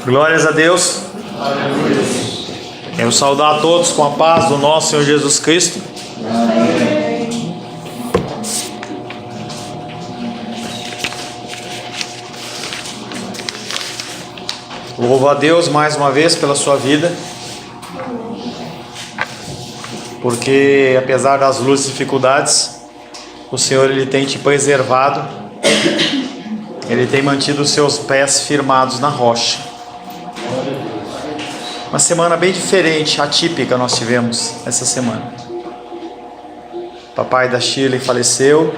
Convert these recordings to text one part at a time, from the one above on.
Glórias a Deus. Aleluia. Quero saudar a todos com a paz do nosso Senhor Jesus Cristo. Louvo a Deus mais uma vez pela sua vida, porque apesar das lutas e dificuldades, o Senhor Ele tem te preservado, Ele tem mantido os seus pés firmados na rocha. Uma semana bem diferente, atípica nós tivemos essa semana. Papai da Shirley faleceu,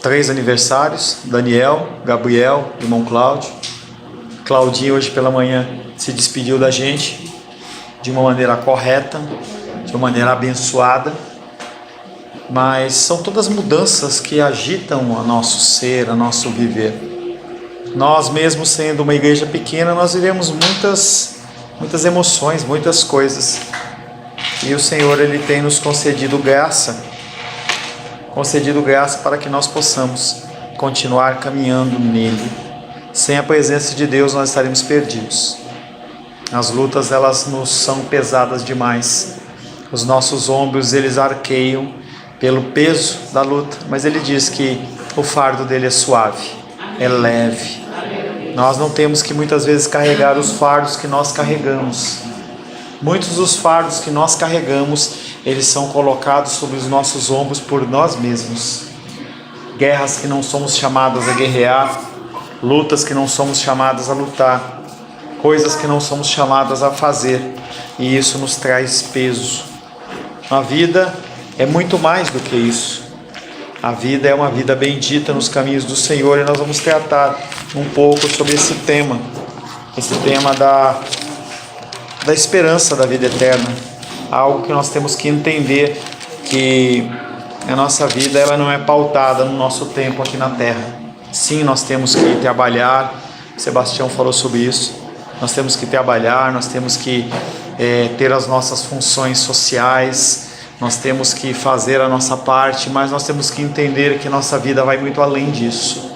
3 aniversários, Daniel, Gabriel, irmão Cláudio. Claudinho hoje pela manhã se despediu da gente de uma maneira correta, de uma maneira abençoada, mas são todas mudanças que agitam o nosso ser, o nosso viver. Nós mesmo sendo uma igreja pequena, nós vivemos muitas emoções, muitas coisas, e o Senhor Ele tem nos concedido graça para que nós possamos continuar caminhando nele. Sem a presença de Deus nós estaremos perdidos. As lutas elas nos são pesadas demais. Os nossos ombros eles arqueiam pelo peso da luta, mas Ele diz que o fardo dele é suave, é leve. Nós não temos que muitas vezes carregar os fardos que nós carregamos. Muitos dos fardos que nós carregamos, eles são colocados sobre os nossos ombros por nós mesmos. Guerras que não somos chamados a guerrear, lutas que não somos chamados a lutar, coisas que não somos chamados a fazer, e isso nos traz peso. A vida é muito mais do que isso. A vida é uma vida bendita nos caminhos do Senhor, e nós vamos tratar um pouco sobre esse tema da esperança da vida eterna, algo que nós temos que entender, que a nossa vida ela não é pautada no nosso tempo aqui na terra. Sim, nós temos que trabalhar, Sebastião falou sobre isso, nós temos que trabalhar, nós temos que ter as nossas funções sociais, nós temos que fazer a nossa parte, mas nós temos que entender que nossa vida vai muito além disso.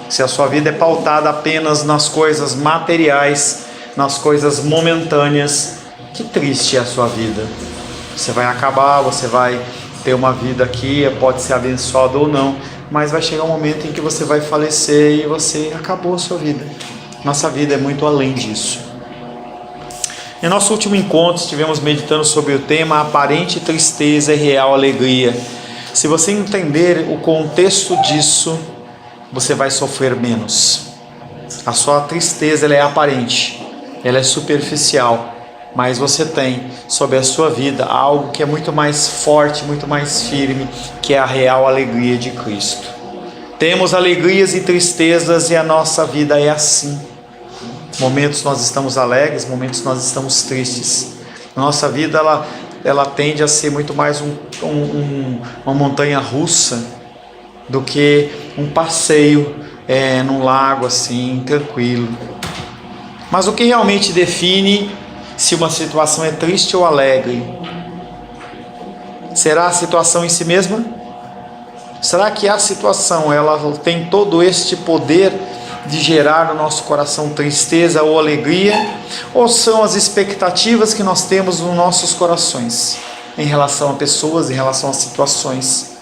Se a sua vida é pautada apenas nas coisas materiais, nas coisas momentâneas, que triste é a sua vida. Você vai acabar, você vai ter uma vida aqui, pode ser abençoado ou não, mas vai chegar um momento em que você vai falecer e você acabou a sua vida. Nossa vida é muito além disso. Em nosso último encontro estivemos meditando sobre o tema aparente tristeza e real alegria. Se você entender o contexto disso, você vai sofrer menos. A sua tristeza ela é aparente, ela é superficial, mas você tem sobre a sua vida algo que é muito mais forte, muito mais firme, que é a real alegria de Cristo. Temos alegrias e tristezas e a nossa vida é assim. Momentos nós estamos alegres, momentos nós estamos tristes. A nossa vida ela tende a ser muito mais uma montanha russa do que um passeio num lago assim, tranquilo. Mas o que realmente define se uma situação é triste ou alegre? Será a situação em si mesma? Será que a situação ela tem todo este poder de gerar no nosso coração tristeza ou alegria? Ou são as expectativas que nós temos nos nossos corações em relação a pessoas, em relação a situações?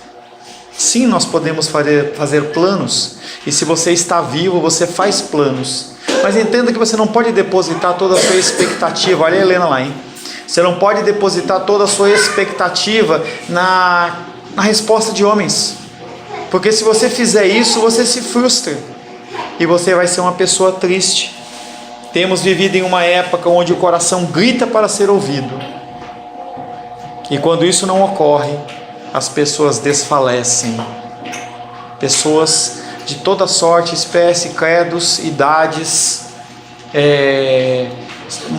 Sim, nós podemos fazer planos, e se você está vivo, você faz planos. Mas entenda que você não pode depositar toda a sua expectativa, olha a Helena lá, hein? Você não pode depositar toda a sua expectativa na resposta de homens. Porque se você fizer isso, você se frustra. E você vai ser uma pessoa triste. Temos vivido em uma época onde o coração grita para ser ouvido. E quando isso não ocorre, as pessoas desfalecem. Pessoas de toda sorte, espécie, credos, idades,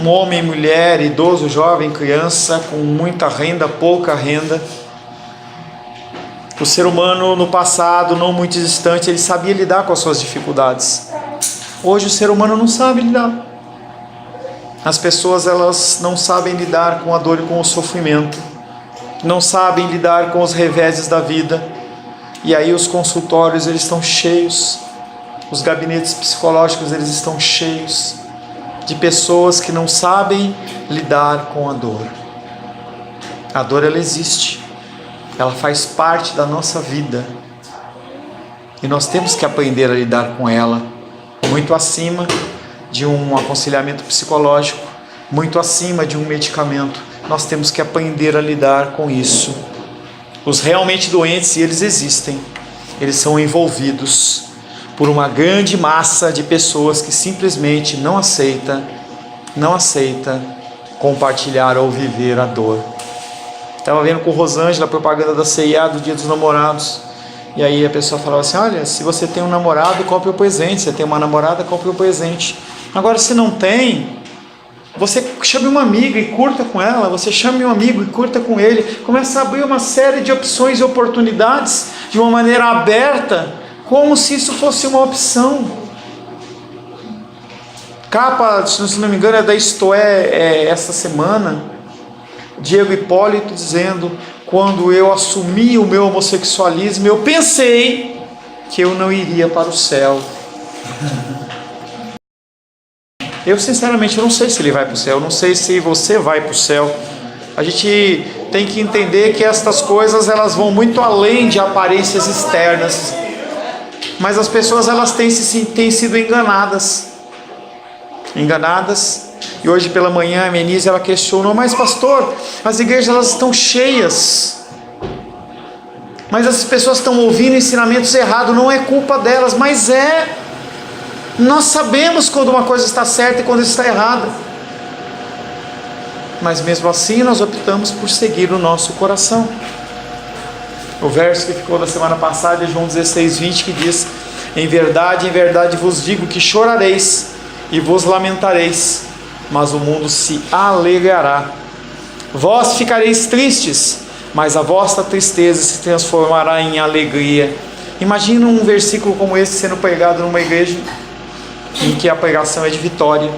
homem, mulher, idoso, jovem, criança, com muita renda, pouca renda. O ser humano no passado, não muito distante, ele sabia lidar com as suas dificuldades. Hoje o ser humano não sabe lidar. As pessoas elas não sabem lidar com a dor e com o sofrimento, não sabem lidar com os reveses da vida. E aí os consultórios eles estão cheios, os gabinetes psicológicos eles estão cheios, de pessoas que não sabem lidar com a dor. A dor, ela existe, ela faz parte da nossa vida e nós temos que aprender a lidar com ela, muito acima de um aconselhamento psicológico, muito acima de um medicamento. Nós temos que aprender a lidar com isso. Os realmente doentes, eles existem, eles são envolvidos por uma grande massa de pessoas que simplesmente não aceita compartilhar ou viver a dor. Estava vendo com Rosângela a propaganda da C&A do Dia dos Namorados, e aí a pessoa falava assim: olha, se você tem um namorado, compre o presente, se você tem uma namorada, compre o presente. Agora, se não tem, você chame uma amiga e curta com ela, você chame um amigo e curta com ele, começa a abrir uma série de opções e oportunidades de uma maneira aberta, como se isso fosse uma opção. Capa, se não me engano, é da Isto É, essa semana, Diego Hipólito dizendo: quando eu assumi o meu homossexualismo, eu pensei que eu não iria para o céu. Eu sinceramente não sei se ele vai para o céu, não sei se você vai para o céu. A gente tem que entender que estas coisas, elas vão muito além de aparências externas, mas as pessoas, elas têm sido enganadas, e hoje pela manhã a Menise, ela questionou: mas pastor, as igrejas, elas estão cheias, mas as pessoas estão ouvindo ensinamentos errados, não é culpa delas. Mas nós sabemos quando uma coisa está certa e quando está errada, mas mesmo assim nós optamos por seguir o nosso coração. O verso que ficou da semana passada é João 16:20, que diz: em verdade vos digo que chorareis e vos lamentareis, mas o mundo se alegrará. Vós ficareis tristes, mas a vossa tristeza se transformará em alegria. Imagina um versículo como esse sendo pregado numa igreja em que a pregação é de vitória,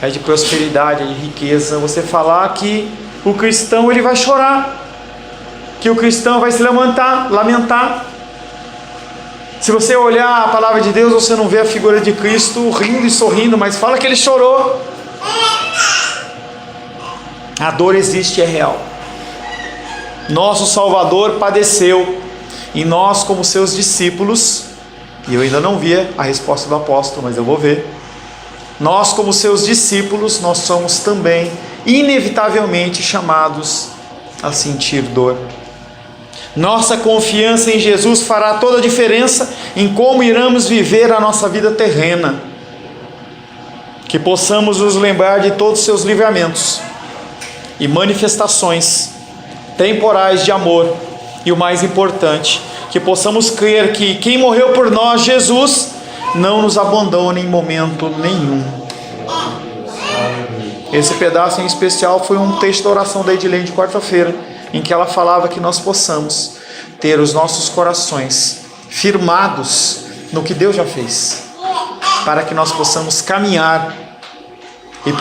é de prosperidade, é de riqueza. Você falar que o cristão, ele vai chorar, que o cristão vai se lamentar. Se você olhar a palavra de Deus, você não vê a figura de Cristo rindo e sorrindo, mas fala que ele chorou. A dor existe, é real. Nosso Salvador padeceu, e nós, como seus discípulos, e eu ainda não vi a resposta do apóstolo, mas eu vou ver. Nós, como seus discípulos, nós somos também inevitavelmente chamados a sentir dor. Nossa confiança em Jesus fará toda a diferença em como iremos viver a nossa vida terrena. Que possamos nos lembrar de todos os seus livramentos e manifestações temporais de amor, e o mais importante, que possamos crer que quem morreu por nós, Jesus, não nos abandona em momento nenhum. Esse pedaço em especial foi um texto da oração da Edilene de quarta-feira, em que ela falava que nós possamos ter os nossos corações firmados no que Deus já fez, para que nós possamos caminhar e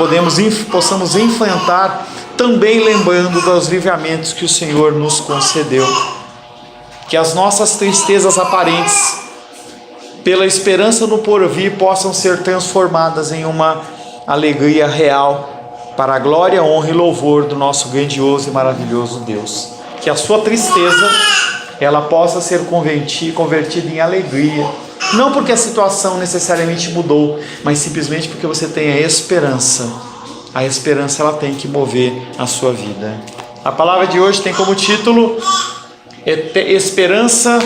possamos enfrentar, também lembrando dos livramentos que o Senhor nos concedeu. Que as nossas tristezas aparentes, pela esperança no porvir, possam ser transformadas em uma alegria real, para a glória, honra e louvor do nosso grandioso e maravilhoso Deus. Que a sua tristeza, ela possa ser convertida em alegria, não porque a situação necessariamente mudou, mas simplesmente porque você tem a esperança. A esperança, ela tem que mover a sua vida. A palavra de hoje tem como título Esperança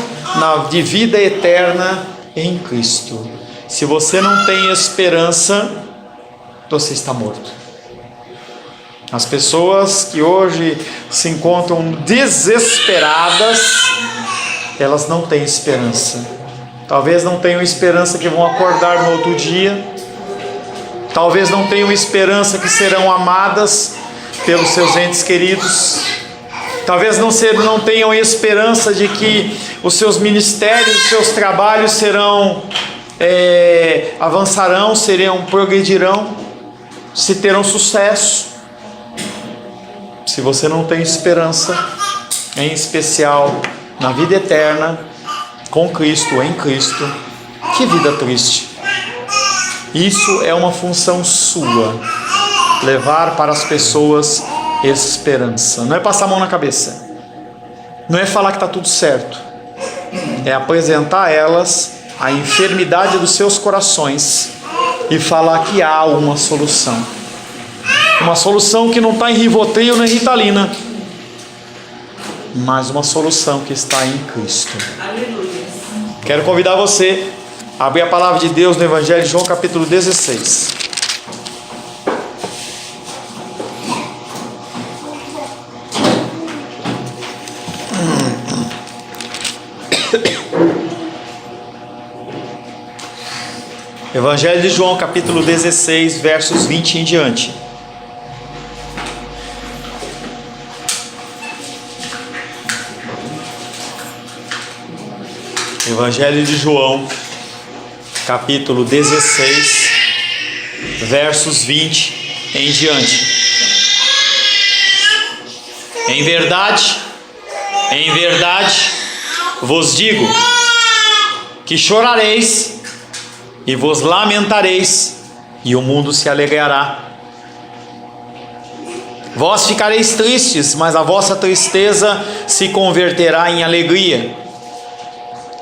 de vida eterna em Cristo. Se você não tem esperança, você está morto. As pessoas que hoje se encontram desesperadas, elas não têm esperança. Talvez não tenham esperança que vão acordar no outro dia. Talvez não tenham esperança que serão amadas pelos seus entes queridos. Talvez não tenham esperança de que os seus ministérios, os seus trabalhos avançarão, progredirão, se terão sucesso. Se você não tem esperança, em especial na vida eterna, com Cristo, em Cristo, que vida triste. Isso é uma função sua, levar para as pessoas esperança. Não é passar a mão na cabeça, não é falar que está tudo certo, é apresentar a elas a enfermidade dos seus corações e falar que há uma solução. Uma solução que não está em Rivotril nem Ritalina, mas uma solução que está em Cristo. Aleluia. Quero convidar você a abrir a palavra de Deus no Evangelho de João capítulo 16. Evangelho de João capítulo 16, versos 20 em diante. Evangelho de João, capítulo 16, versos 20 em diante. Em verdade vos digo que chorareis e vos lamentareis, e o mundo se alegrará. Vós ficareis tristes, mas a vossa tristeza se converterá em alegria.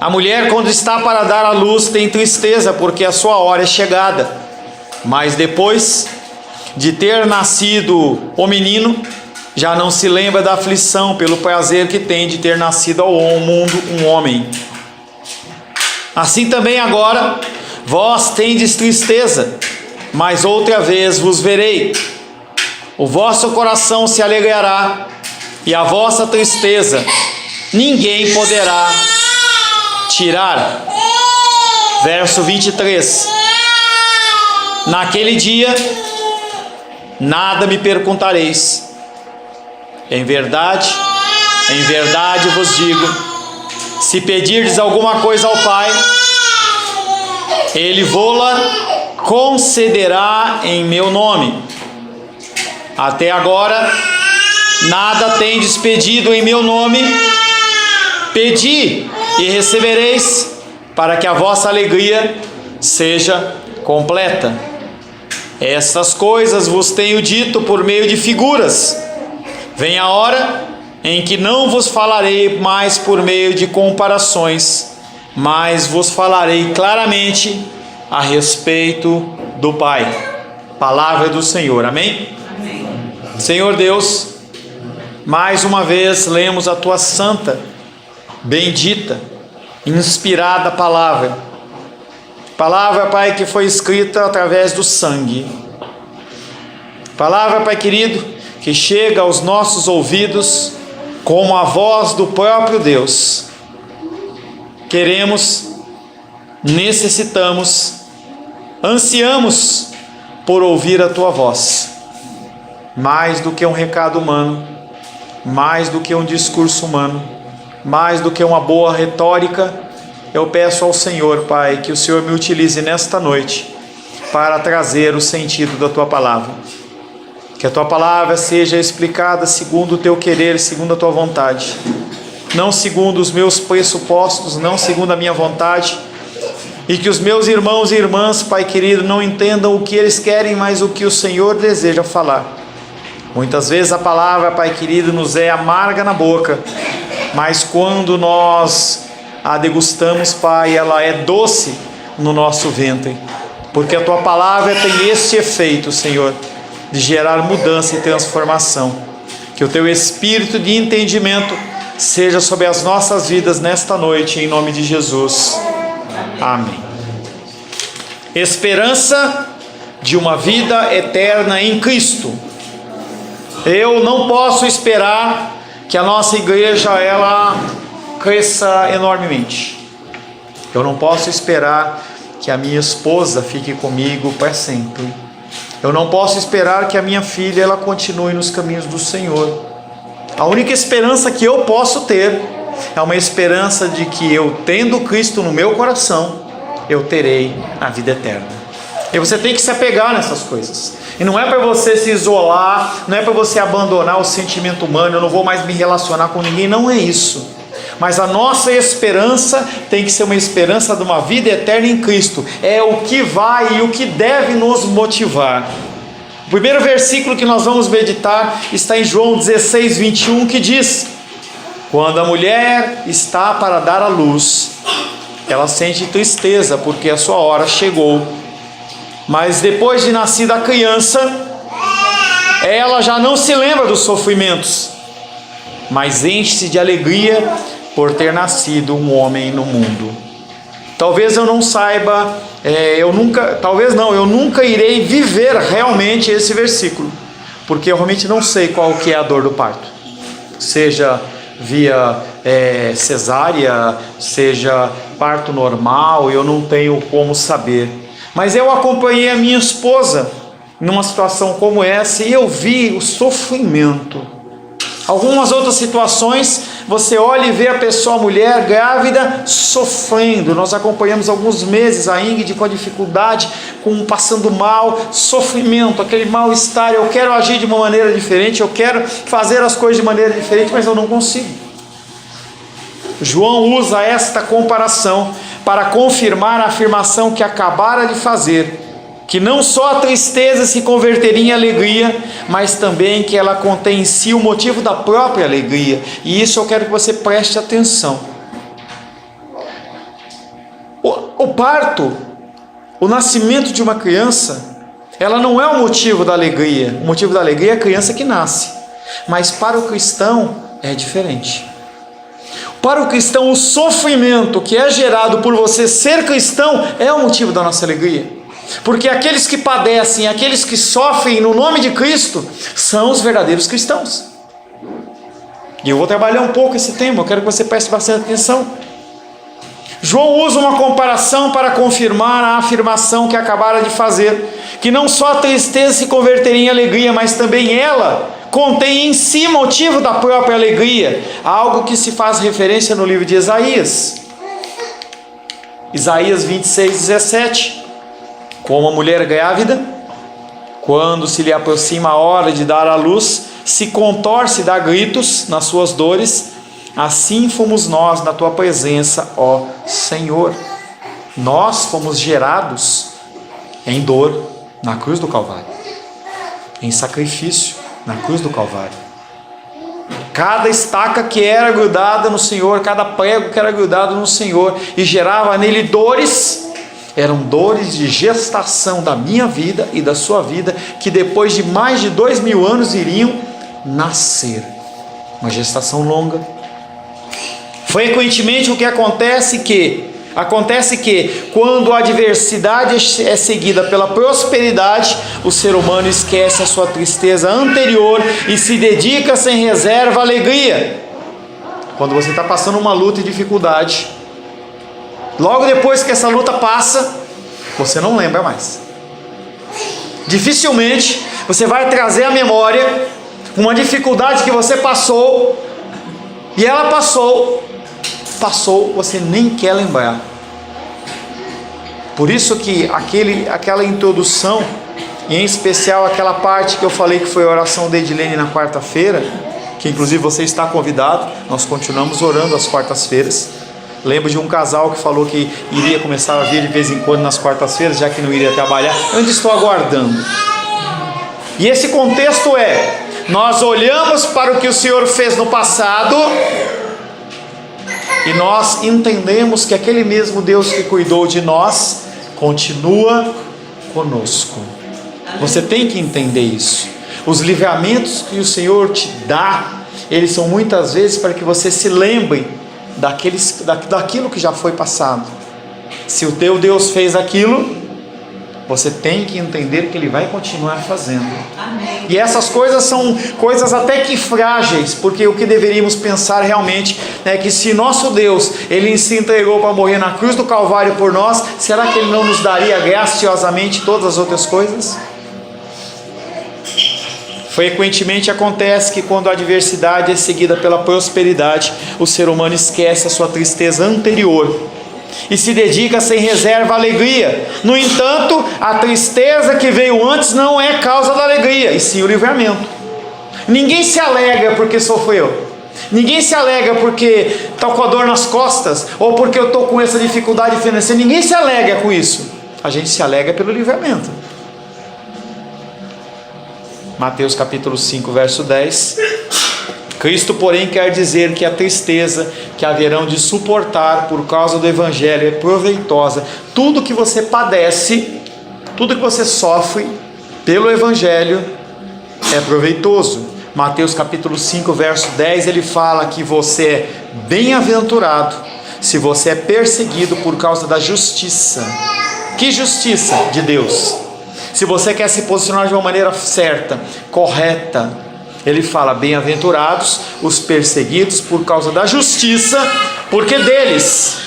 A mulher, quando está para dar à luz, tem tristeza, porque a sua hora é chegada. Mas depois de ter nascido o menino, já não se lembra da aflição pelo prazer que tem de ter nascido ao mundo um homem. Assim também agora, vós tendes tristeza, mas outra vez vos verei. O vosso coração se alegrará, e a vossa tristeza ninguém poderá tirar. Verso 23. Naquele dia nada me perguntareis. Em verdade vos digo, se pedirdes alguma coisa ao Pai, Ele vô-la concederá em meu nome. Até agora nada tendes pedido em meu nome. Pedi e recebereis, para que a vossa alegria seja completa. Estas coisas vos tenho dito por meio de figuras. Vem a hora em que não vos falarei mais por meio de comparações, mas vos falarei claramente a respeito do Pai. Palavra do Senhor, amém? Amém. Senhor Deus, mais uma vez lemos a tua santa, bendita, inspirada palavra. Palavra, Pai, que foi escrita através do sangue. Palavra, Pai querido, que chega aos nossos ouvidos como a voz do próprio Deus. Queremos, necessitamos, ansiamos por ouvir a tua voz. Mais do que um recado humano, mais do que um discurso humano, mais do que uma boa retórica, eu peço ao Senhor, Pai, que o Senhor me utilize nesta noite para trazer o sentido da tua palavra. Que a tua palavra seja explicada segundo o teu querer, segundo a tua vontade, não segundo os meus pressupostos, não segundo a minha vontade, e que os meus irmãos e irmãs, Pai querido, não entendam o que eles querem, mas o que o Senhor deseja falar. Muitas vezes a palavra, Pai querido, nos é amarga na boca, mas quando nós a degustamos, Pai, ela é doce no nosso ventre, porque a tua palavra tem este efeito, Senhor, de gerar mudança e transformação. Que o teu espírito de entendimento seja sobre as nossas vidas nesta noite, em nome de Jesus. Amém. Esperança de uma vida eterna em Cristo. Eu não posso esperar que a nossa igreja ela cresça enormemente. Eu não posso esperar que a minha esposa fique comigo para sempre. Eu não posso esperar que a minha filha ela continue nos caminhos do Senhor. A única esperança que eu posso ter é uma esperança de que eu, tendo Cristo no meu coração, eu terei a vida eterna. E você tem que se apegar nessas coisas. E não é para você se isolar, não é para você abandonar o sentimento humano, eu não vou mais me relacionar com ninguém, não é isso. Mas a nossa esperança tem que ser uma esperança de uma vida eterna em Cristo. É o que vai e o que deve nos motivar. O primeiro versículo que nós vamos meditar está em João 16, 21, que diz: quando a mulher está para dar à luz, ela sente tristeza porque a sua hora chegou. Mas depois de nascida a criança, ela já não se lembra dos sofrimentos, mas enche-se de alegria por ter nascido um homem no mundo. Talvez eu não saiba, eu nunca irei viver realmente esse versículo, porque eu realmente não sei qual que é a dor do parto, seja via cesárea, seja parto normal, eu não tenho como saber. Mas eu acompanhei a minha esposa numa situação como essa e eu vi o sofrimento. Algumas outras situações, você olha e vê a pessoa, a mulher grávida, sofrendo. Nós acompanhamos alguns meses a Ingrid com a dificuldade, passando mal, sofrimento, aquele mal-estar. Eu quero agir de uma maneira diferente, eu quero fazer as coisas de maneira diferente, mas eu não consigo. João usa esta comparação para confirmar a afirmação que acabara de fazer, que não só a tristeza se converteria em alegria, mas também que ela contém em si o motivo da própria alegria. E isso eu quero que você preste atenção. O parto, o nascimento de uma criança, ela não é o motivo da alegria. O motivo da alegria é a criança que nasce. Mas para o cristão é diferente. Para o cristão, o sofrimento que é gerado por você ser cristão é o motivo da nossa alegria. Porque aqueles que padecem, aqueles que sofrem no nome de Cristo, são os verdadeiros cristãos. E eu vou trabalhar um pouco esse tema, eu quero que você preste bastante atenção. João usa uma comparação para confirmar a afirmação que acabara de fazer, que não só a tristeza se converteria em alegria, mas também ela contém em si motivo da própria alegria, algo que se faz referência no livro de Isaías. Isaías 26, 17. Como a mulher grávida, quando se lhe aproxima a hora de dar à luz, se contorce e dá gritos nas suas dores, assim fomos nós na tua presença, ó Senhor. Nós fomos gerados em dor na cruz do Calvário, em sacrifício na cruz do Calvário. Cada estaca que era grudada no Senhor, cada prego que era grudado no Senhor e gerava nele dores, eram dores de gestação da minha vida e da sua vida, que depois de mais de 2000 anos iriam nascer. Uma gestação longa. Frequentemente o que acontece que quando a adversidade é seguida pela prosperidade, o ser humano esquece a sua tristeza anterior e se dedica sem reserva à alegria. Quando você está passando uma luta e dificuldade, logo depois que essa luta passa, você não lembra mais. Dificilmente você vai trazer à memória uma dificuldade que você passou, e ela passou, você nem quer lembrar. Por isso que aquela introdução, e em especial aquela parte que eu falei que foi a oração de Edilene na quarta-feira, que inclusive você está convidado, nós continuamos orando às quartas-feiras. Lembro de um casal que falou que iria começar a vir de vez em quando nas quartas-feiras, já que não iria trabalhar. Eu ainda estou aguardando. E esse contexto é: nós olhamos para o que o Senhor fez no passado e nós entendemos que aquele mesmo Deus que cuidou de nós continua conosco. Você tem que entender isso. Os livramentos que o Senhor te dá, eles são muitas vezes para que você se lembre daquilo que já foi passado. Se o teu Deus fez aquilo, você tem que entender que Ele vai continuar fazendo. Amém. E essas coisas são coisas até que frágeis, porque o que deveríamos pensar realmente é que se nosso Deus, Ele se entregou para morrer na cruz do Calvário por nós, será que Ele não nos daria graciosamente todas as outras coisas? Frequentemente acontece que quando a adversidade é seguida pela prosperidade, o ser humano esquece a sua tristeza anterior e se dedica sem reserva à alegria. No entanto, a tristeza que veio antes não é causa da alegria, e sim o livramento. Ninguém se alegra porque sofreu. Ninguém se alegra porque está com a dor nas costas, ou porque eu estou com essa dificuldade financeira. Ninguém se alegra com isso. A gente se alegra pelo livramento. Mateus capítulo 5, verso 10. Cristo, porém, quer dizer que a tristeza que haverão de suportar por causa do Evangelho é proveitosa. Tudo que você padece, tudo que você sofre pelo Evangelho é proveitoso. Mateus capítulo 5, verso 10, ele fala que você é bem-aventurado se você é perseguido por causa da justiça. Que justiça? De Deus. Se você quer se posicionar de uma maneira certa, correta, ele fala: bem-aventurados os perseguidos por causa da justiça, porque deles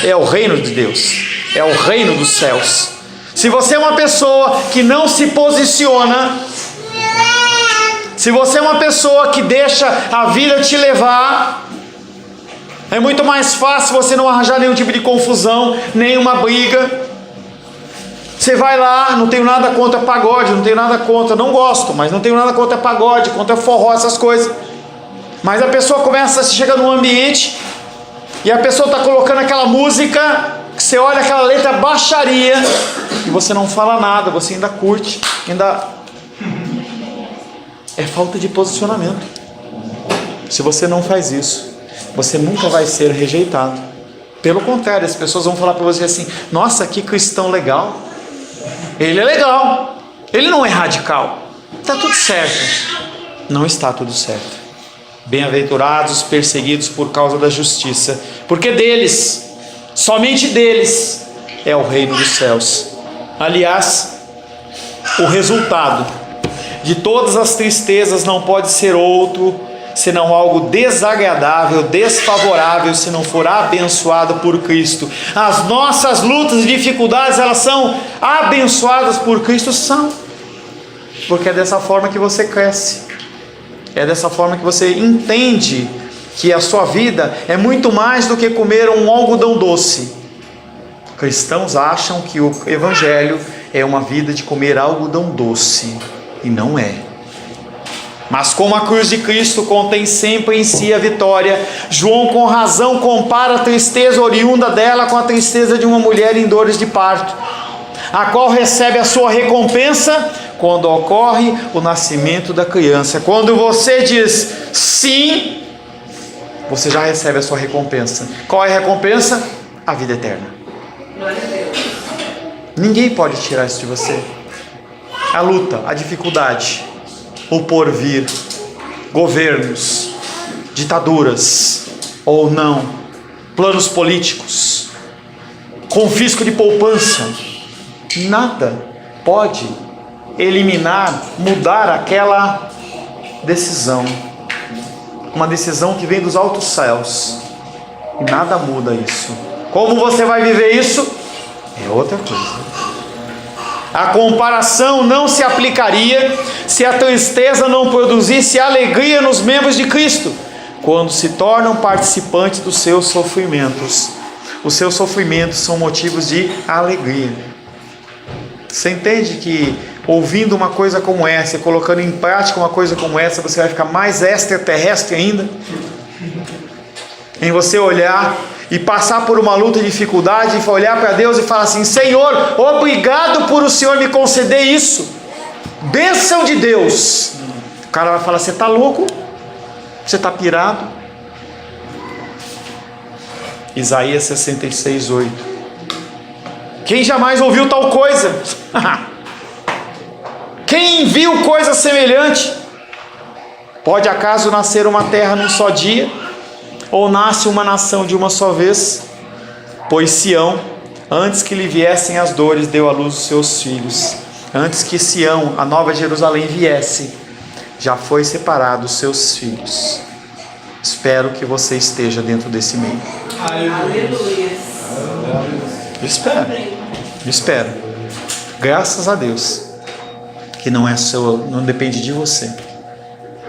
é o reino de Deus, é o reino dos céus. Se você é uma pessoa que não se posiciona, se você é uma pessoa que deixa a vida te levar, é muito mais fácil você não arranjar nenhum tipo de confusão, nenhuma briga. Você vai lá, não tenho nada contra pagode, não tenho nada contra, não gosto, mas não tenho nada contra pagode, contra forró, essas coisas. Mas a pessoa começa, você chega num ambiente e a pessoa está colocando aquela música, que você olha aquela letra baixaria e você não fala nada, você ainda curte, ainda... É falta de posicionamento. Se você não faz isso, você nunca vai ser rejeitado. Pelo contrário, as pessoas vão falar para você assim: nossa, que cristão legal. Ele é legal, ele não é radical, está tudo certo. Não está tudo certo. Bem-aventurados os perseguidos por causa da justiça, porque deles, somente deles, é o reino dos céus. Aliás, o resultado de todas as tristezas não pode ser outro senão algo desagradável, desfavorável, se não for abençoado por Cristo. As nossas lutas e dificuldades, elas são abençoadas por Cristo? São, porque é dessa forma que você cresce, é dessa forma que você entende que a sua vida é muito mais do que comer um algodão doce. Cristãos acham que o Evangelho é uma vida de comer algodão doce, e não é. Mas como a cruz de Cristo contém sempre em si a vitória, João com razão compara a tristeza oriunda dela com a tristeza de uma mulher em dores de parto, a qual recebe a sua recompensa quando ocorre o nascimento da criança. Quando você diz sim, você já recebe a sua recompensa. Qual é a recompensa? A vida eterna. Ninguém pode tirar isso de você. A luta, a dificuldade, o porvir, governos, ditaduras ou não, planos políticos, confisco de poupança, nada pode eliminar, mudar aquela decisão, uma decisão que vem dos altos céus, e nada muda isso. Como você vai viver isso? É outra coisa. A comparação não se aplicaria se a tristeza não produzisse alegria nos membros de Cristo, quando se tornam participantes dos seus sofrimentos. Os seus sofrimentos são motivos de alegria. Você entende que ouvindo uma coisa como essa e colocando em prática uma coisa como essa, você vai ficar mais extraterrestre ainda? Em você olhar e passar por uma luta de dificuldade e olhar para Deus e falar assim: Senhor, obrigado por o Senhor me conceder isso, bênção de Deus. O cara vai falar: você está louco? Você está pirado? Isaías 66, 8. Quem jamais ouviu tal coisa? Quem viu coisa semelhante? Pode acaso nascer uma terra num só dia? Ou nasce uma nação de uma só vez? Pois Sião, antes que lhe viessem as dores, deu à luz os seus filhos. Antes que Sião, a nova Jerusalém, viesse, já foi separado os seus filhos. Espero que você esteja dentro desse meio. Aleluia. Espero. Graças a Deus que não depende de você.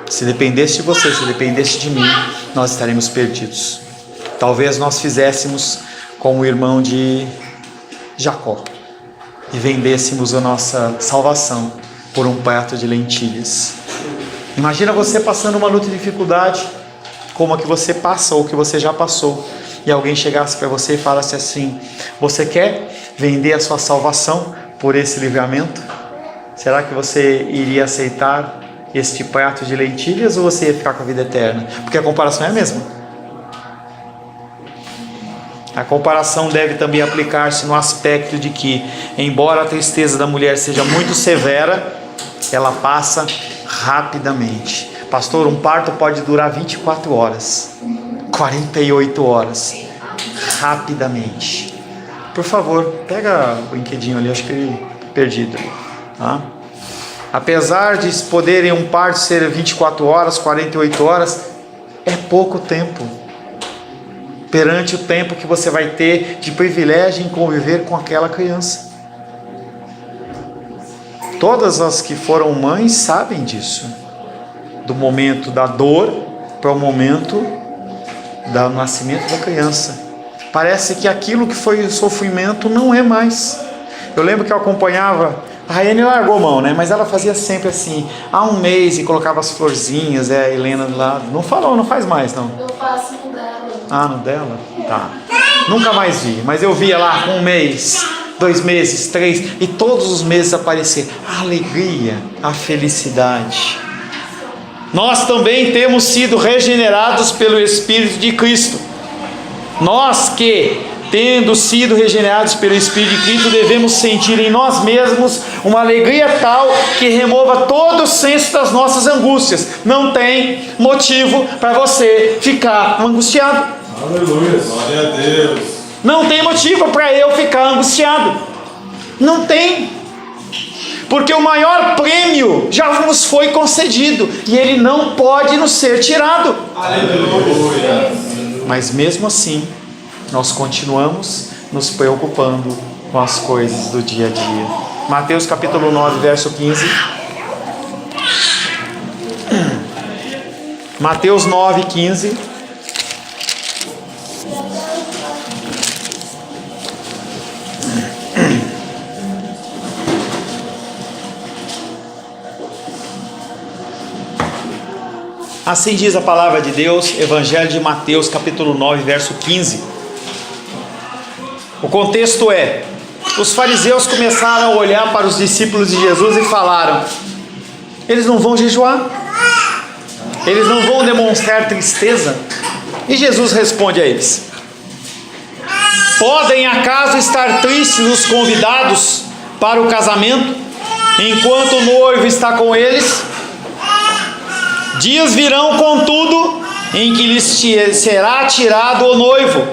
Se dependesse de você, se dependesse de mim, nós estaremos perdidos. Talvez nós fizéssemos como o irmão de Jacó e vendêssemos a nossa salvação por um prato de lentilhas. Imagina você passando uma luta de dificuldade, como a que você passa ou que você já passou, e alguém chegasse para você e falasse assim: você quer vender a sua salvação por esse livramento? Será que você iria aceitar este prato de lentilhas ou você ia ficar com a vida eterna? Porque a comparação é a mesma. A comparação deve também aplicar-se no aspecto de que, embora a tristeza da mulher seja muito severa, ela passa rapidamente. Pastor, um parto pode durar 24 horas, 48 horas, rapidamente. Por favor, pega o brinquedinho ali, acho que ele perdido. Tá? Apesar de poderem um parto ser 24 horas, 48 horas, é pouco tempo perante o tempo que você vai ter de privilégio em conviver com aquela criança. Todas as que foram mães sabem disso, do momento da dor para o momento do nascimento da criança. Parece que aquilo que foi o sofrimento não é mais. Eu lembro que eu acompanhava, a Raiane largou a mão, né? Mas ela fazia sempre assim, há um mês, e colocava as florzinhas, a Helena do lado. Não falou, não faz mais não. Eu faço no dela. Ah, no dela? Tá. Nunca mais vi, mas eu via lá um mês, 2 meses, 3, e todos os meses aparecer a alegria, a felicidade. Nós também temos sido regenerados pelo Espírito de Cristo. Nós que, tendo sido regenerados pelo Espírito de Cristo, devemos sentir em nós mesmos uma alegria tal que remova todo o senso das nossas angústias. Não tem motivo para você ficar angustiado. Aleluia, glória a Deus. Não tem motivo para eu ficar angustiado. Não tem. Porque o maior prêmio já nos foi concedido e ele não pode nos ser tirado. Aleluia. Mas mesmo assim, nós continuamos nos preocupando com as coisas do dia a dia. Mateus capítulo 9, verso 15. Mateus 9, 15. Assim diz a palavra de Deus, Evangelho de Mateus, capítulo 9, verso 15. O contexto é: os fariseus começaram a olhar para os discípulos de Jesus e falaram: eles não vão jejuar? Eles não vão demonstrar tristeza? E Jesus responde a eles: podem acaso estar tristes os convidados para o casamento, enquanto o noivo está com eles? Dias virão, contudo, em que lhes será tirado o noivo,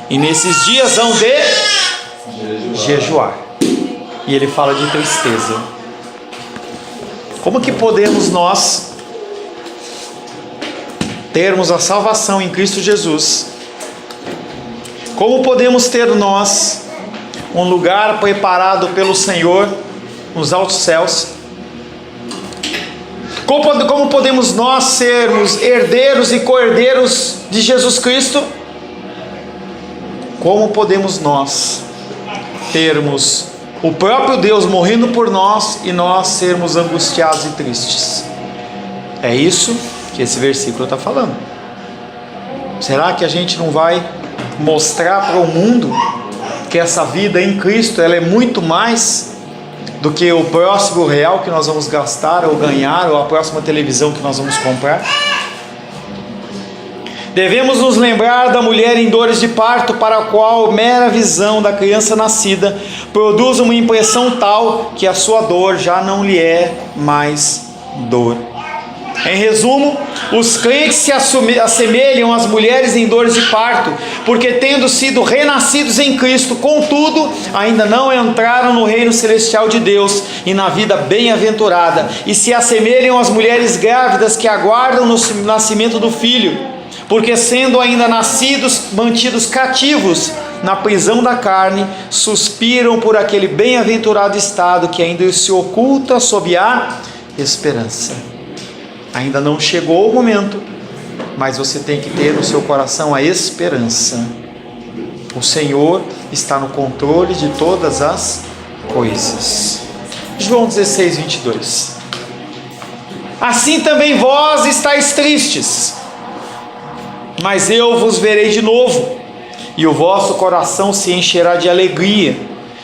e nesses dias hão de jejuar. E ele fala de tristeza. Como que podemos nós termos a salvação em Cristo Jesus? Como podemos ter nós um lugar preparado pelo Senhor nos altos céus? Como podemos nós sermos herdeiros e co-herdeiros de Jesus Cristo? Como podemos nós termos o próprio Deus morrendo por nós e nós sermos angustiados e tristes? É isso que esse versículo está falando. Será que a gente não vai mostrar para o mundo que essa vida em Cristo ela é muito mais do que o próximo real que nós vamos gastar ou ganhar, ou a próxima televisão que nós vamos comprar? Devemos nos lembrar da mulher em dores de parto, para a qual mera visão da criança nascida produz uma impressão tal que a sua dor já não lhe é mais dor. Em resumo, os crentes se assemelham às mulheres em dores de parto, porque tendo sido renascidos em Cristo, contudo, ainda não entraram no reino celestial de Deus e na vida bem-aventurada, e se assemelham às mulheres grávidas que aguardam no nascimento do filho, porque sendo ainda nascidos, mantidos cativos na prisão da carne, suspiram por aquele bem-aventurado estado que ainda se oculta sob a esperança. Ainda não chegou o momento, mas você tem que ter no seu coração a esperança. O Senhor está no controle de todas as coisas. João 16, 22. Assim também vós estáis tristes, mas eu vos verei de novo, e o vosso coração se encherá de alegria,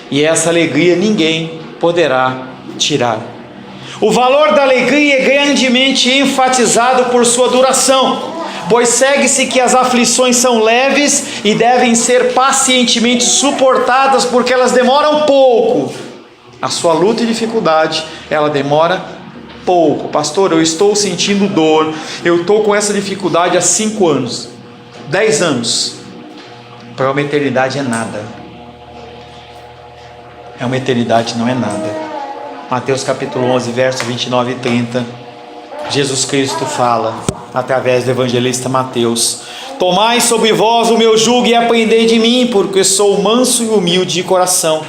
e essa alegria ninguém poderá tirar. O valor da alegria é grandemente enfatizado por sua duração, pois segue-se que as aflições são leves e devem ser pacientemente suportadas, porque elas demoram pouco. A sua luta e dificuldade, ela demora pouco. Pastor, eu estou sentindo dor, eu estou com essa dificuldade há 5 anos, 10 anos. Para uma eternidade é nada. É uma eternidade, não é nada. Mateus capítulo 11, versos 29 e 30. Jesus Cristo fala, através do evangelista Mateus: tomai sobre vós o meu jugo e aprendei de mim, porque sou manso e humilde de coração,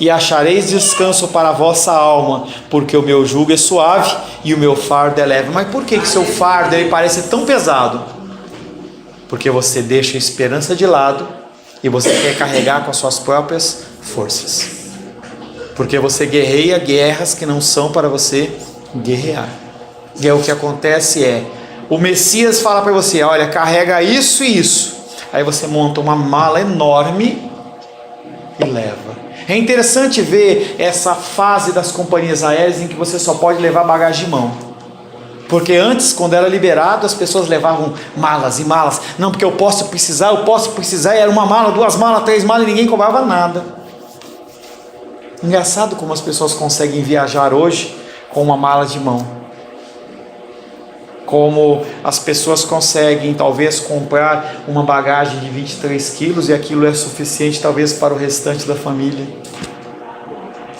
e achareis descanso para a vossa alma, porque o meu jugo é suave e o meu fardo é leve. Mas por que seu fardo ele parece tão pesado? Porque você deixa a esperança de lado e você quer carregar com as suas próprias forças, porque você guerreia guerras que não são para você guerrear. E é o que acontece o Messias fala para você: olha, carrega isso e isso. Aí você monta uma mala enorme e leva. É interessante ver essa fase das companhias aéreas em que você só pode levar bagagem de mão. Porque antes, quando era liberado, as pessoas levavam malas e malas. Não, porque eu posso precisar, e era uma mala, 2 malas, 3 malas e ninguém cobrava nada. Engraçado como as pessoas conseguem viajar hoje com uma mala de mão. Como as pessoas conseguem talvez comprar uma bagagem de 23 quilos e aquilo é suficiente talvez para o restante da família.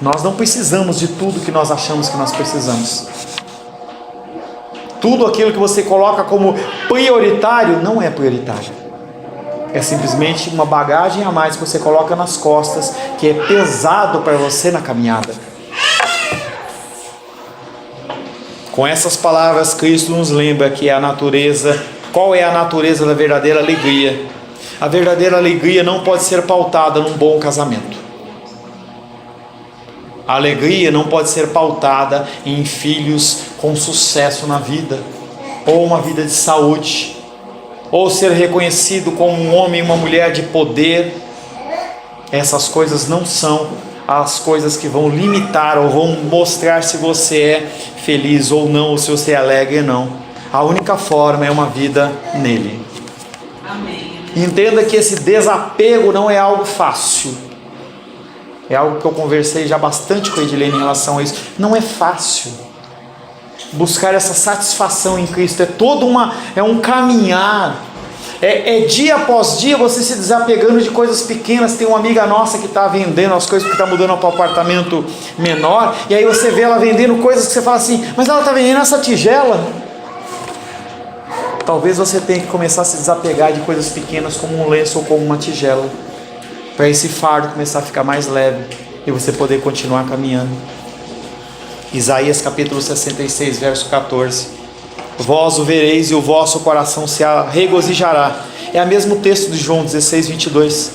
Nós não precisamos de tudo que nós achamos que nós precisamos. Tudo aquilo que você coloca como prioritário não é prioritário. É simplesmente uma bagagem a mais que você coloca nas costas, que é pesado para você na caminhada. Com essas palavras, Cristo nos lembra que a natureza, qual é a natureza da verdadeira alegria? A verdadeira alegria não pode ser pautada num bom casamento. A alegria não pode ser pautada em filhos com sucesso na vida, ou uma vida de saúde, ou ser reconhecido como um homem e uma mulher de poder. Essas coisas não são as coisas que vão limitar ou vão mostrar se você é feliz ou não, ou se você é alegre ou não. A única forma é uma vida nele. Amém. Entenda que esse desapego não é algo fácil. É algo que eu conversei já bastante com a Edilene em relação a isso. Não é fácil. Buscar essa satisfação em Cristo é um caminhar. É dia após dia você se desapegando de coisas pequenas. Tem uma amiga nossa que está vendendo as coisas, que está mudando para um apartamento menor, e aí você vê ela vendendo coisas que você fala assim: mas ela está vendendo essa tigela. Talvez você tenha que começar a se desapegar de coisas pequenas, como um lenço ou como uma tigela, para esse fardo começar a ficar mais leve e você poder continuar caminhando. Isaías capítulo 66, verso 14: vós o vereis e o vosso coração se regozijará. É o mesmo texto de João 16, 22.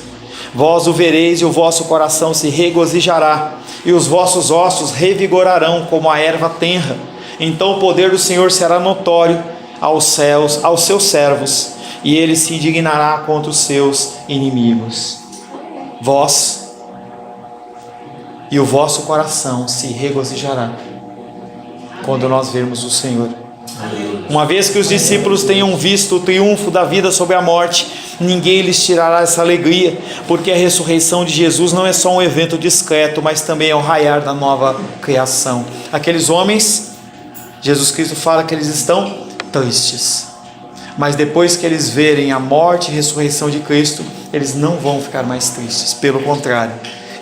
Vós o vereis e o vosso coração se regozijará, e os vossos ossos revigorarão como a erva tenra. Então o poder do Senhor será notório aos céus, aos seus servos, e ele se indignará contra os seus inimigos. Vós e o vosso coração se regozijará quando nós vermos o Senhor. Uma vez que os discípulos tenham visto o triunfo da vida sobre a morte, ninguém lhes tirará essa alegria, porque a ressurreição de Jesus não é só um evento discreto, mas também é o raiar da nova criação. Aqueles homens, Jesus Cristo fala que eles estão tristes, mas depois que eles verem a morte e a ressurreição de Cristo, eles não vão ficar mais tristes. Pelo contrário,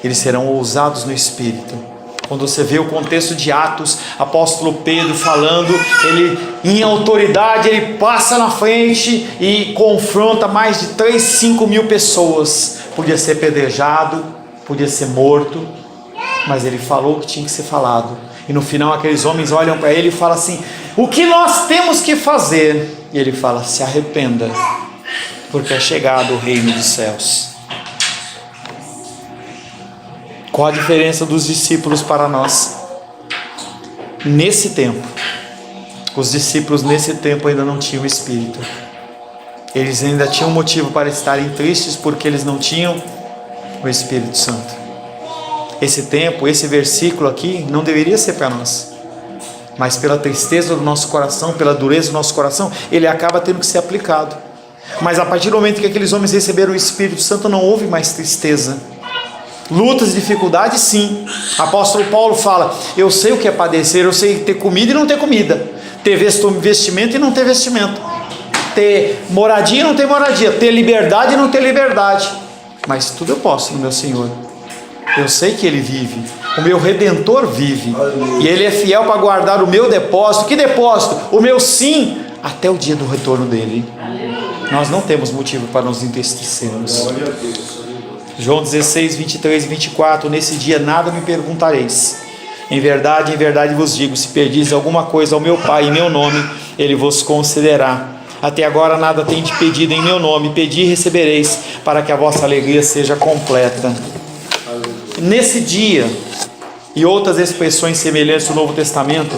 eles serão ousados no Espírito. Quando você vê o contexto de Atos, apóstolo Pedro falando, ele em autoridade, ele passa na frente e confronta mais de 5 mil pessoas. Podia ser apedrejado, podia ser morto, mas ele falou o que tinha que ser falado. E no final aqueles homens olham para ele e falam assim: o que nós temos que fazer? E ele fala: se arrependa, porque é chegado o reino dos céus. Qual a diferença dos discípulos para nós? Nesse tempo, os discípulos nesse tempo ainda não tinham Espírito. Eles ainda tinham motivo para estarem tristes porque eles não tinham o Espírito Santo. Esse tempo, esse versículo aqui não deveria ser para nós, mas pela tristeza do nosso coração, pela dureza do nosso coração, ele acaba tendo que ser aplicado. Mas a partir do momento que aqueles homens receberam o Espírito Santo, não houve mais tristeza. Lutas, dificuldades, sim. Apóstolo Paulo fala: eu sei o que é padecer, eu sei ter comida e não ter comida, ter vestimento e não ter vestimento, ter moradia e não ter moradia, ter liberdade e não ter liberdade, mas tudo eu posso no meu Senhor. Eu sei que Ele vive, o meu Redentor vive, e Ele é fiel para guardar o meu depósito. Que depósito? O meu sim, até o dia do retorno dEle. Nós não temos motivo para nos entristecermos. João 16, 23 e 24: nesse dia nada me perguntareis. Em verdade vos digo, se pedis alguma coisa ao meu Pai em meu nome, Ele vos concederá. Até agora nada tendes pedido em meu nome, pedi e recebereis, para que a vossa alegria seja completa. Nesse dia, e outras expressões semelhantes do Novo Testamento,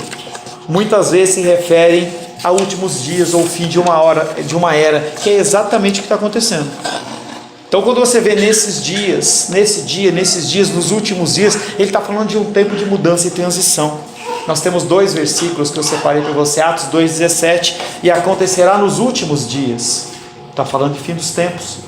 muitas vezes se referem a últimos dias ou fim de uma era, que é exatamente o que está acontecendo. Então, quando você vê nesses dias, nos últimos dias, ele está falando de um tempo de mudança e transição. Nós temos 2 versículos que eu separei para você, Atos 2,17, e acontecerá nos últimos dias. Está falando de fim dos tempos.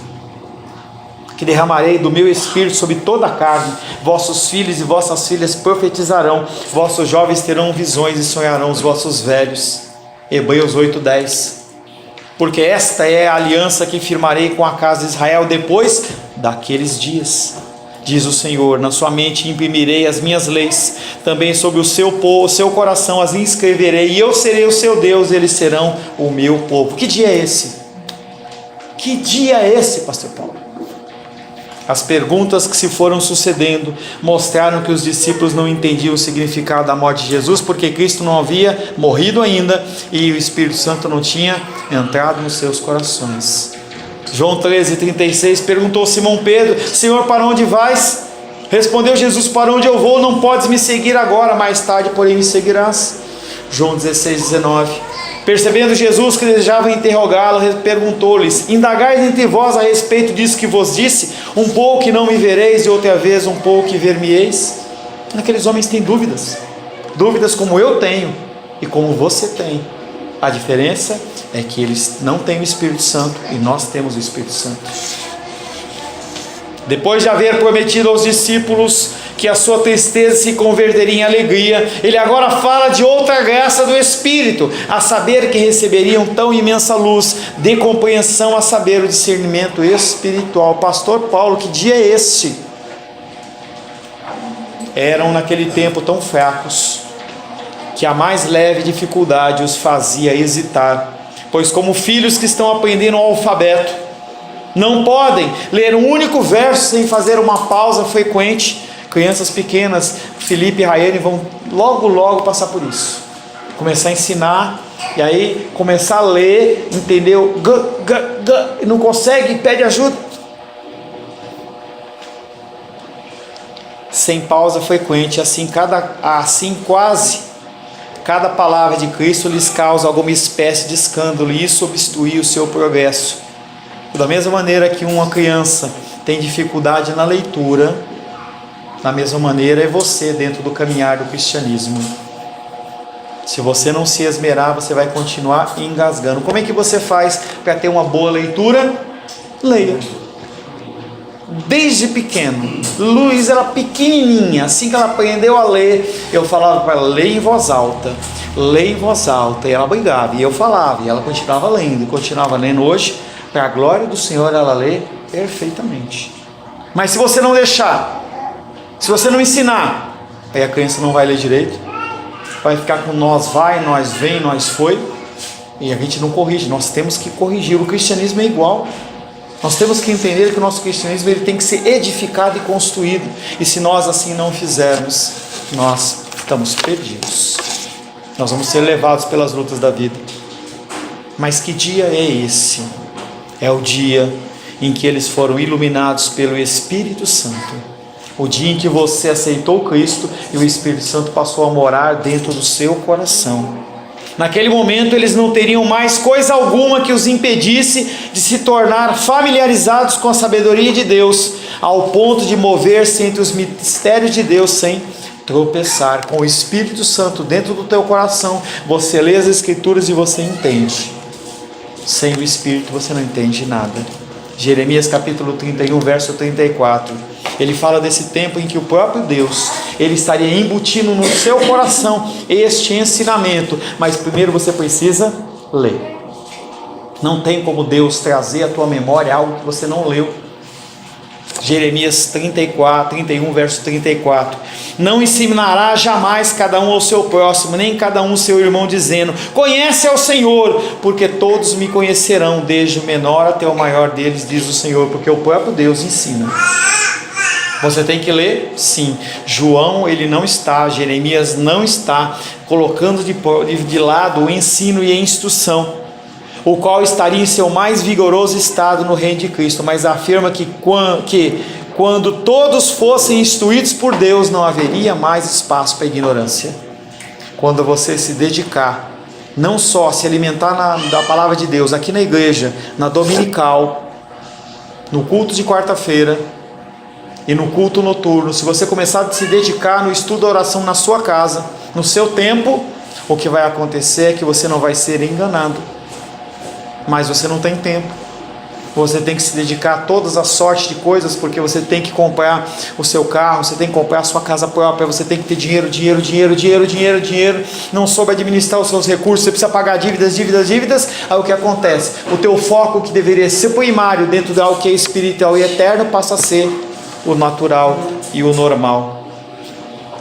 Que derramarei do meu Espírito sobre toda a carne, vossos filhos e vossas filhas profetizarão, vossos jovens terão visões e sonharão os vossos velhos. Hebreus 8,10. Porque esta é a aliança que firmarei com a casa de Israel depois daqueles dias, diz o Senhor. Na sua mente imprimirei as minhas leis, também sobre o seu coração as inscreverei, e eu serei o seu Deus, e eles serão o meu povo. Que dia é esse? Que dia é esse, pastor Paulo? As perguntas que se foram sucedendo mostraram que os discípulos não entendiam o significado da morte de Jesus, porque Cristo não havia morrido ainda e o Espírito Santo não tinha entrado nos seus corações. João 13,36 perguntou Simão Pedro: Senhor, para onde vais? Respondeu Jesus: para onde eu vou, não podes me seguir agora, mais tarde, porém, me seguirás. João 16,19. Percebendo Jesus que desejava interrogá-lo, perguntou-lhes: indagais entre vós a respeito disso que vos disse? Um pouco que não me vereis, e outra vez um pouco que ver-me-eis? Aqueles homens têm dúvidas como eu tenho e como você tem. A diferença é que eles não têm o Espírito Santo e nós temos o Espírito Santo. Depois de haver prometido aos discípulos que a sua tristeza se converteria em alegria, ele agora fala de outra graça do Espírito, a saber que receberiam tão imensa luz, de compreensão, a saber, o discernimento espiritual. Pastor Paulo, que dia é este? Eram naquele tempo tão fracos, que a mais leve dificuldade os fazia hesitar, pois como filhos que estão aprendendo o alfabeto, não podem ler um único verso sem fazer uma pausa frequente. Crianças pequenas, Felipe e Raiane, vão logo passar por isso. Começar a ensinar, e aí começar a ler, entendeu? E não consegue, pede ajuda. Sem pausa frequente, quase cada palavra de Cristo lhes causa alguma espécie de escândalo, e isso obstrui o seu progresso. Da mesma maneira que uma criança tem dificuldade na leitura, da mesma maneira é você dentro do caminhar do cristianismo. Se você não se esmerar, você vai continuar engasgando. Como é que você faz para ter uma boa leitura? Leia. Desde pequeno, Luiz era pequenininha, assim que ela aprendeu a ler, eu falava para ela: leia em voz alta, e ela brigava, e eu falava, e ela continuava lendo. Hoje, para a glória do Senhor, ela lê perfeitamente. Mas se você não deixar, se você não ensinar, aí a criança não vai ler direito, vai ficar com nós vai, nós vem, nós foi, e a gente não corrige. Nós temos que corrigir. O cristianismo é igual. Nós temos que entender que o nosso cristianismo ele tem que ser edificado e construído, e se nós assim não fizermos, nós estamos perdidos. Nós vamos ser levados pelas lutas da vida. Mas que dia é esse? É o dia em que eles foram iluminados pelo Espírito Santo. O dia em que você aceitou Cristo e o Espírito Santo passou a morar dentro do seu coração. Naquele momento eles não teriam mais coisa alguma que os impedisse de se tornar familiarizados com a sabedoria de Deus, ao ponto de mover-se entre os mistérios de Deus sem tropeçar. Com o Espírito Santo dentro do teu coração, você lê as Escrituras e você entende. Sem o Espírito você não entende nada. Jeremias capítulo 31, verso 34. Ele fala desse tempo em que o próprio Deus, Ele estaria embutindo no seu coração este ensinamento. Mas primeiro você precisa ler. Não tem como Deus trazer à tua memória algo que você não leu. Jeremias 31, verso 34. Não ensinará jamais cada um ao seu próximo, nem cada um ao seu irmão, dizendo: conhece ao Senhor, porque todos me conhecerão, desde o menor até o maior deles, diz o Senhor. Porque o próprio Deus ensina. Você tem que ler? Sim. João, ele não está, Jeremias não está colocando de lado o ensino e a instrução, o qual estaria em seu mais vigoroso estado no reino de Cristo, mas afirma que quando todos fossem instruídos por Deus, não haveria mais espaço para ignorância. Quando você se dedicar, não só se alimentar da palavra de Deus, aqui na igreja, na dominical, no culto de quarta-feira e no culto noturno, se você começar a se dedicar no estudo da oração na sua casa, no seu tempo, o que vai acontecer é que você não vai ser enganado. Mas você não tem tempo. Você tem que se dedicar a todas as sortes de coisas, porque você tem que comprar o seu carro, você tem que comprar a sua casa própria, você tem que ter dinheiro. Não soube administrar os seus recursos, você precisa pagar dívidas. Aí o que acontece? O teu foco, que deveria ser primário dentro de algo que é espiritual e eterno, passa a ser o natural e o normal.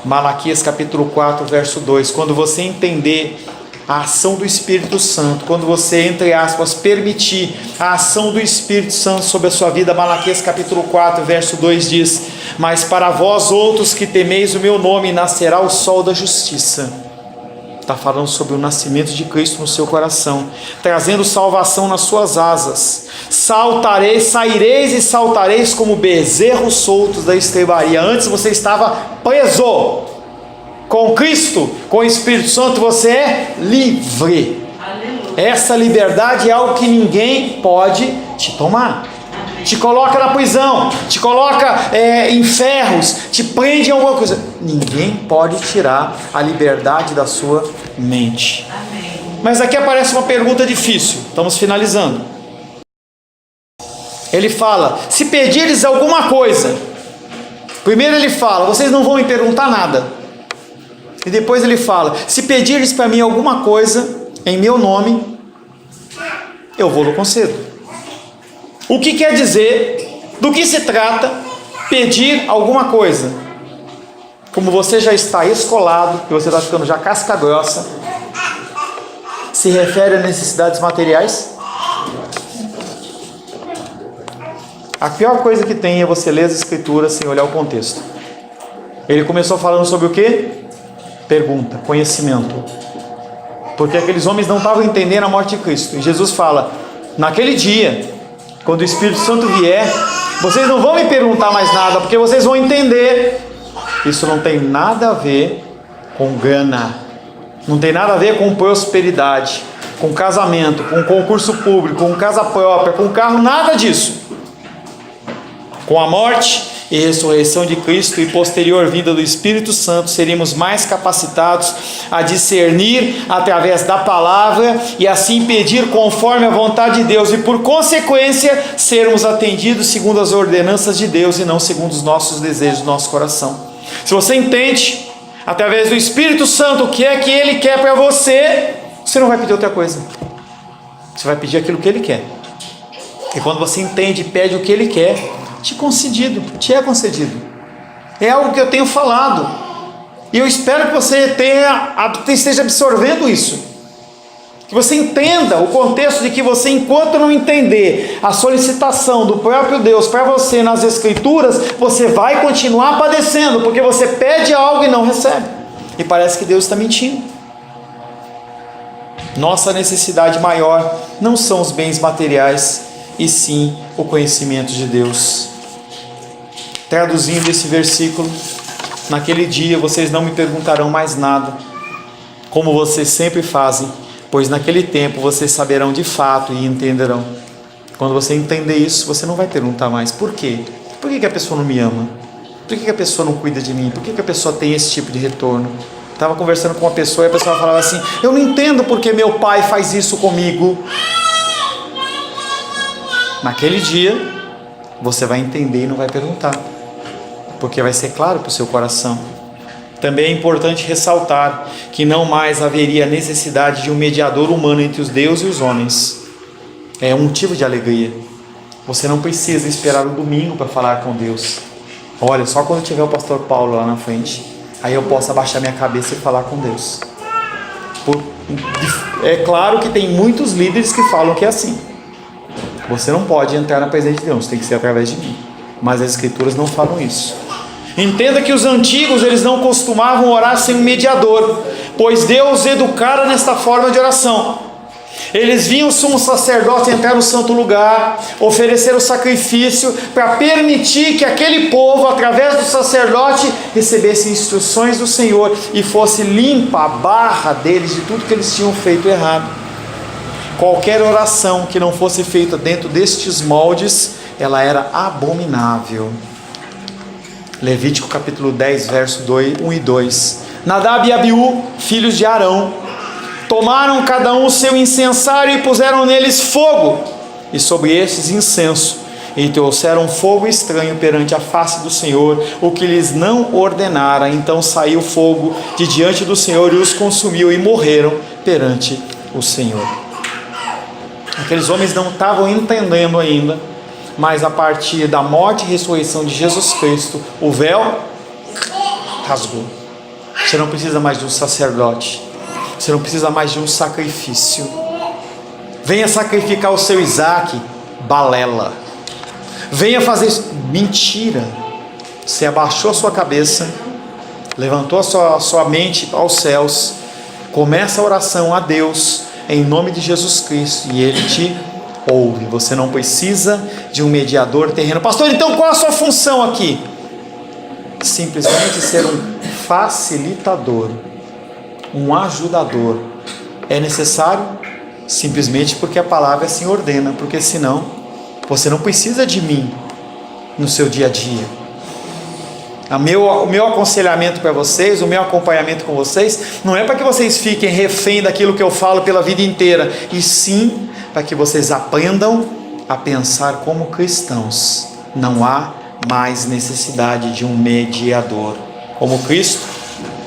Malaquias capítulo 4, verso 2. Quando você entender a ação do Espírito Santo, quando você, entre aspas, permitir a ação do Espírito Santo sobre a sua vida, Malaquias capítulo 4, verso 2 diz: mas para vós outros que temeis o meu nome, nascerá o sol da justiça. Está falando sobre o nascimento de Cristo no seu coração, trazendo salvação nas suas asas. Saireis e saltareis como bezerros soltos da estrebaria. Antes você estava preso. Com Cristo, com o Espírito Santo, você é livre. Aleluia. Essa liberdade é algo que ninguém pode te tomar. Te coloca na prisão, te coloca em ferros, te prende em alguma coisa. Ninguém pode tirar a liberdade da sua mente. Amém. Mas aqui aparece uma pergunta difícil. Estamos finalizando. Ele fala: se pedires alguma coisa. Primeiro ele fala: vocês não vão me perguntar nada. E depois ele fala: se pedires para mim alguma coisa em meu nome, eu vou-lo concedo. O que quer dizer, do que se trata pedir alguma coisa? Como você já está escolado, e você está ficando já casca grossa, se refere a necessidades materiais? A pior coisa que tem é você ler as Escrituras sem olhar o contexto. Ele começou falando sobre o quê? Pergunta, conhecimento. Porque aqueles homens não estavam entendendo a morte de Cristo. E Jesus fala: naquele dia, quando o Espírito Santo vier, vocês não vão me perguntar mais nada, porque vocês vão entender. Isso não tem nada a ver com grana, não tem nada a ver com prosperidade, com casamento, com concurso público, com casa própria, com carro, nada disso. Com a morte e ressurreição de Cristo e posterior vinda do Espírito Santo, seríamos mais capacitados a discernir através da palavra e assim pedir conforme a vontade de Deus, e por consequência sermos atendidos segundo as ordenanças de Deus e não segundo os nossos desejos do nosso coração. Se você entende através do Espírito Santo o que é que Ele quer para você, você não vai pedir outra coisa. Você vai pedir aquilo que Ele quer. E quando você entende e pede o que Ele quer, te é concedido. É algo que eu tenho falado, e eu espero que você esteja absorvendo isso, que você entenda o contexto de que você, enquanto não entender a solicitação do próprio Deus para você nas Escrituras, você vai continuar padecendo, porque você pede algo e não recebe, e parece que Deus está mentindo. Nossa necessidade maior não são os bens materiais, e sim o conhecimento de Deus. Traduzindo esse versículo: naquele dia vocês não me perguntarão mais nada. como vocês sempre fazem, pois naquele tempo vocês saberão de fato e entenderão. Quando você entender isso, você não vai perguntar mais, por quê? Por que a pessoa não me ama? Por que a pessoa não cuida de mim? Por que a pessoa tem esse tipo de retorno? Estava conversando com uma pessoa e a pessoa falava assim, eu não entendo porque meu pai faz isso comigo. Naquele dia, você vai entender e não vai perguntar, porque vai ser claro para o seu coração. Também é importante ressaltar que não mais haveria necessidade de um mediador humano entre os deuses e os homens. É um motivo de alegria. Você não precisa esperar o domingo para falar com Deus. Olha, só quando tiver o pastor Paulo lá na frente, aí eu posso abaixar minha cabeça e falar com Deus. É claro que tem muitos líderes que falam que é assim. Você não pode entrar na presença de Deus, tem que ser através de mim. Mas as escrituras não falam isso. Entenda que os antigos, eles não costumavam orar sem um mediador, pois Deus educara nesta forma de oração. Eles viam o sumo sacerdote entrar no santo lugar, oferecer o sacrifício, para permitir que aquele povo, através do sacerdote, recebesse instruções do Senhor e fosse limpa a barra deles de tudo que eles tinham feito errado. Qualquer oração que não fosse feita dentro destes moldes, ela era abominável. Levítico capítulo 10, verso 1 e 2. Nadab e Abiú, filhos de Arão, tomaram cada um o seu incensário e puseram neles fogo, e sobre estes incenso, e trouxeram fogo estranho perante a face do Senhor, o que lhes não ordenara. Então saiu fogo de diante do Senhor e os consumiu, e morreram perante o Senhor. Aqueles homens não estavam entendendo ainda, mas a partir da morte e ressurreição de Jesus Cristo, o véu rasgou. Você não precisa mais de um sacerdote, você não precisa mais de um sacrifício. Venha sacrificar o seu Isaac, balela. Venha fazer isso, mentira. Você abaixou a sua cabeça, levantou a sua mente aos céus, começa a oração a Deus em nome de Jesus Cristo, e Ele te ouve. Você não precisa de um mediador terreno. Pastor, então qual a sua função aqui? Simplesmente ser um facilitador, um ajudador. É necessário simplesmente porque a palavra assim ordena, porque senão você não precisa de mim no seu dia a dia. O meu aconselhamento para vocês, o meu acompanhamento com vocês, não é para que vocês fiquem refém daquilo que eu falo pela vida inteira, e sim para que vocês aprendam a pensar como cristãos. Não há mais necessidade de um mediador. Como Cristo,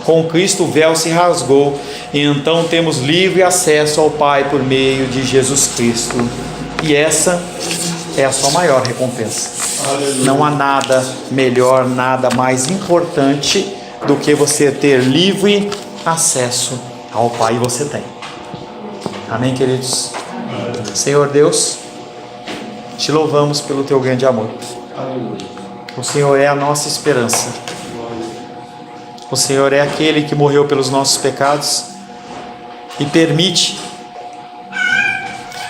com Cristo o véu se rasgou, e então temos livre acesso ao Pai por meio de Jesus Cristo. E essa é a sua maior recompensa. Aleluia. Não há nada melhor, nada mais importante do que você ter livre acesso ao Pai, e você tem. Amém, queridos? Senhor Deus, te louvamos pelo teu grande amor. O Senhor é a nossa esperança. O Senhor é aquele que morreu pelos nossos pecados e permite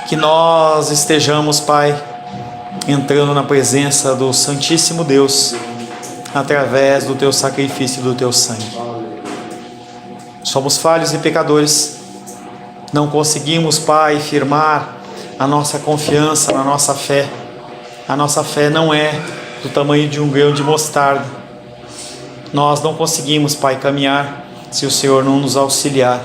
que nós estejamos, Pai, entrando na presença do Santíssimo Deus através do teu sacrifício e do teu sangue. Somos falhos e pecadores, não conseguimos, Pai, firmar a nossa confiança na nossa fé. A nossa fé não é do tamanho de um grão de mostarda. Nós não conseguimos, Pai, caminhar se o Senhor não nos auxiliar.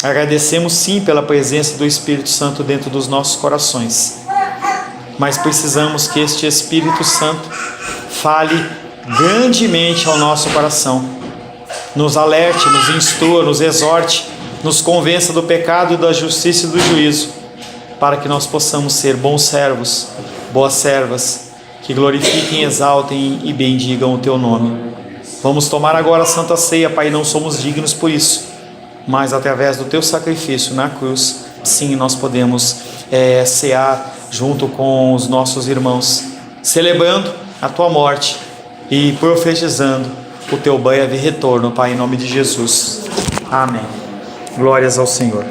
Agradecemos sim pela presença do Espírito Santo dentro dos nossos corações, mas precisamos que este Espírito Santo fale grandemente ao nosso coração, nos alerte, nos instrua, nos exorte, nos convença do pecado, da justiça e do juízo, para que nós possamos ser bons servos, boas servas, que glorifiquem, exaltem e bendigam o teu nome. Vamos tomar agora a Santa Ceia, Pai, não somos dignos por isso, mas através do teu sacrifício na cruz, sim, nós podemos cear junto com os nossos irmãos, celebrando a tua morte e profetizando o teu breve retorno, Pai, em nome de Jesus. Amém. Glórias ao Senhor.